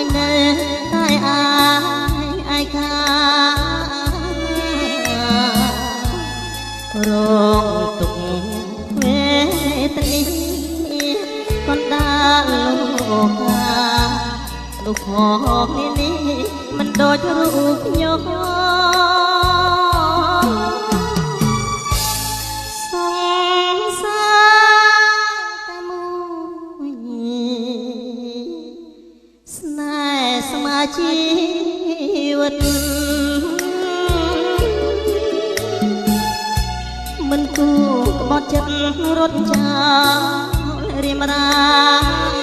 ឲ្យនៅតែអាយខារងទុកវេទនីកណ្ដាលលោកលោកផងនេះមិនដូចរូបខ្ញុំសង្សារតែមួយស្នេហ៍ស្មាជីវិតមិនគូក្បត់ចិត្តរត់ចោលរៀមរា